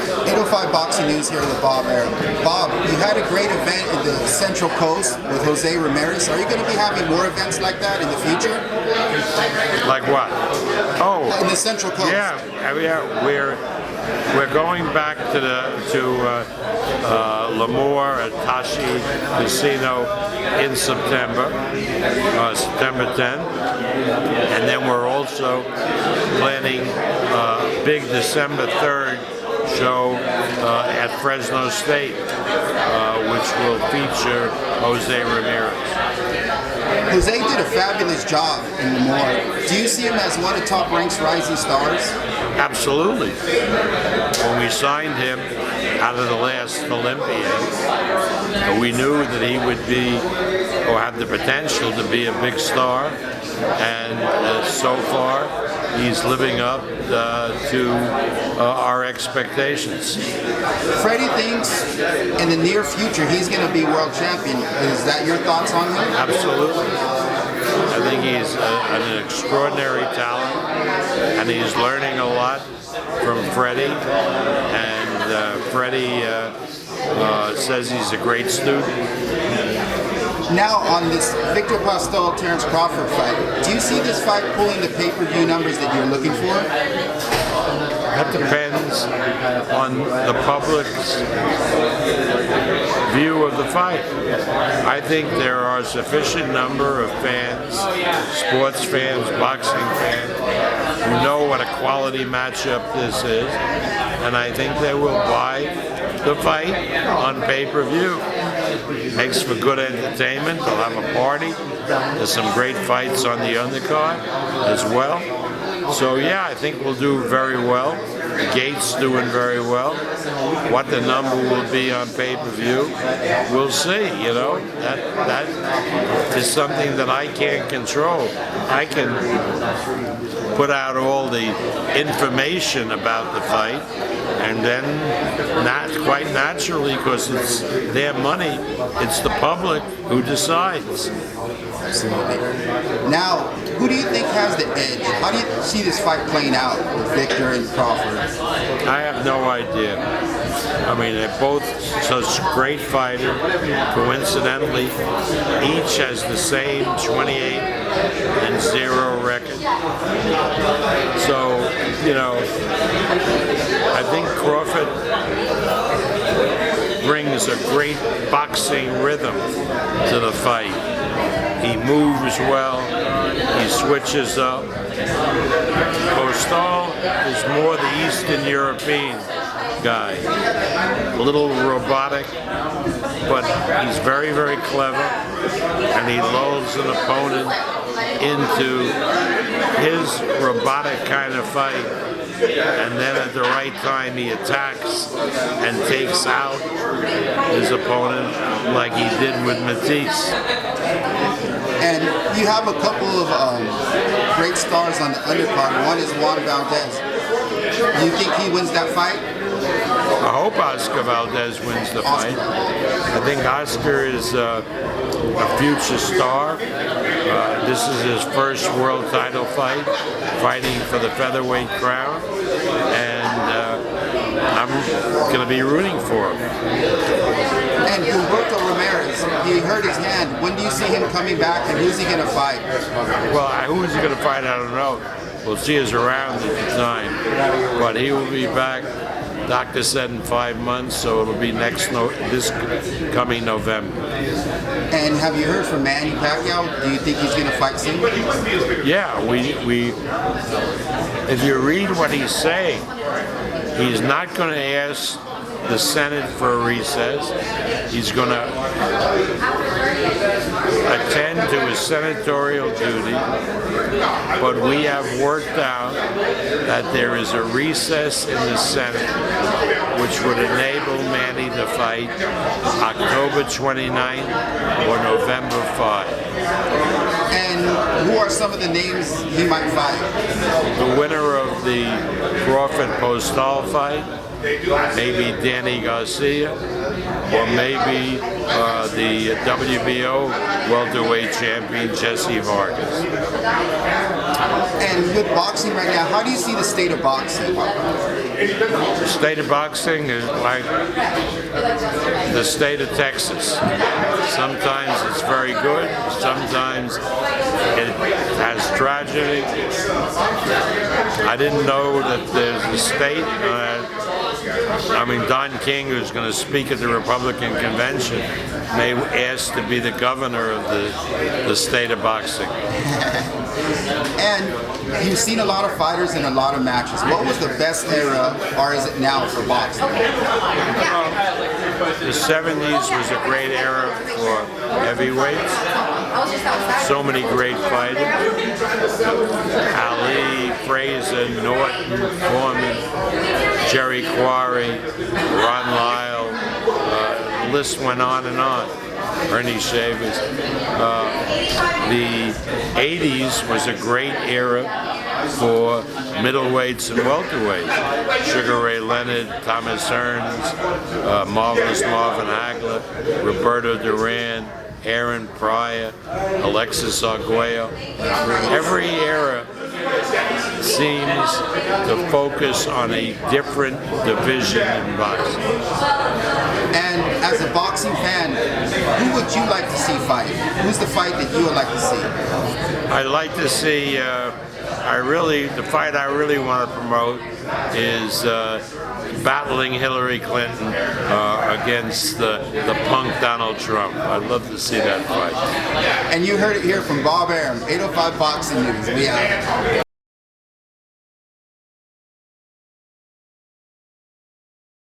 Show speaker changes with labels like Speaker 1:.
Speaker 1: 805 Boxing News here with Bob Arum. Bob, you had a great event in the Central Coast with Jose Ramirez. Are you going to be having more events like that in the future?
Speaker 2: Like what? Oh,
Speaker 1: in the Central Coast.
Speaker 2: Yeah. We're going back to Lemoore at Tashi Casino in September 10th, and then we're also planning a big December 3rd show at Fresno State, which will feature Jose Ramirez.
Speaker 1: Jose did a fabulous job in Lemoore. Do you see him as one of the top-ranked rising stars?
Speaker 2: Absolutely. When we signed him out of the last Olympiad, we knew that he would be, or had the potential to be, a big star, and so far he's living up to our expectations.
Speaker 1: Freddie thinks in the near future he's going to be world champion. Is that your thoughts on him?
Speaker 2: Absolutely. I think he's an extraordinary talent, and he's learning a lot from Freddie. And Freddie says he's a great student.
Speaker 1: Now, on this Viktor Postol Terence Crawford fight, do you see this fight pulling the pay-per-view numbers that you're looking for?
Speaker 2: That depends on the public's view of the fight. I think there are a sufficient number of fans, sports fans, boxing fans, who know what a quality matchup this is, and I think they will buy the fight on pay-per-view. Makes for good entertainment. They'll have a party. There's some great fights on the undercard as well. So yeah, I think we'll do very well. Gates doing very well. What the number will be on pay-per-view, we'll see. You know, that is something that I can't control. I can put out all the information about the fight, and then, not quite naturally, because it's their money, it's the public who decides.
Speaker 1: Absolutely. Now, who do you think has the edge? How do you see this fight playing out with Viktor and Crawford?
Speaker 2: I have no idea. I mean, they're both such great fighters. Coincidentally, each has the same 28-0 record. So, you know, I think Crawford brings a great boxing rhythm to the fight. He moves well, he switches up. Postol is more the Eastern European guy. A little robotic, but he's very, very clever, and he lulls an opponent into his robotic kind of fight, and then at the right time he attacks and takes out his opponent like he did with Matisse.
Speaker 1: And you have a couple of great stars on the undercard. One is Juan Valdez. Do you think he wins that fight?
Speaker 2: I hope Oscar Valdez wins the fight. I think Oscar is a future star. This is his first world title fight, fighting for the featherweight crown, and I'm going to be rooting for him.
Speaker 1: And Viktor Ramirez, he hurt his hand. When do you see him coming back, and who's he going to fight?
Speaker 2: Well, who is he going to fight? I don't know. We'll see us around at the time. But he will be back. Doctor said in 5 months, so it'll be this coming November.
Speaker 1: And have you heard from Manny Pacquiao? Do you think he's going to fight soon?
Speaker 2: Yeah, we. If you read what he's saying, he's not going to ask the Senate for a recess. He's going to attend to his senatorial duty, but we have worked out that there is a recess in the Senate which would enable Manny to fight October 29th or November 5.
Speaker 1: And who are some of the names he might fight?
Speaker 2: The winner of the Crawford Postol fight, maybe Danny Garcia, or maybe the WBO welterweight champion Jesse Vargas.
Speaker 1: And with boxing right now, how do you see the state of boxing?
Speaker 2: The state of boxing is like the state of Texas. Sometimes it's very good, sometimes it has tragedy. I didn't know that there's a state. Don King, who's going to speak at the Republican convention, may ask to be the governor of the state of boxing.
Speaker 1: And you've seen a lot of fighters in a lot of matches. What was the best era, or is it now, for boxing?
Speaker 2: The 70s was a great era for heavyweights. So many great fighters. Ali, Frazier, Norton, Foreman, Jerry Quarry, Ron Lyle. The list went on and on. Ernie Shavers. The 80s was a great era for middleweights and welterweights. Sugar Ray Leonard, Thomas Hearns, Marvelous Marvin Hagler, Roberto Duran, Aaron Pryor, Alexis Arguello. Every era seems to focus on a different division in boxing.
Speaker 1: And as a boxing fan, who would you like to see fight? Who's the fight that you would like to see?
Speaker 2: I'd like to see, the fight I really want to promote is battling Hillary Clinton against the punk Donald Trump. I'd love to see that fight.
Speaker 1: And you heard it here from Bob Arum, 805 Boxing News. We out.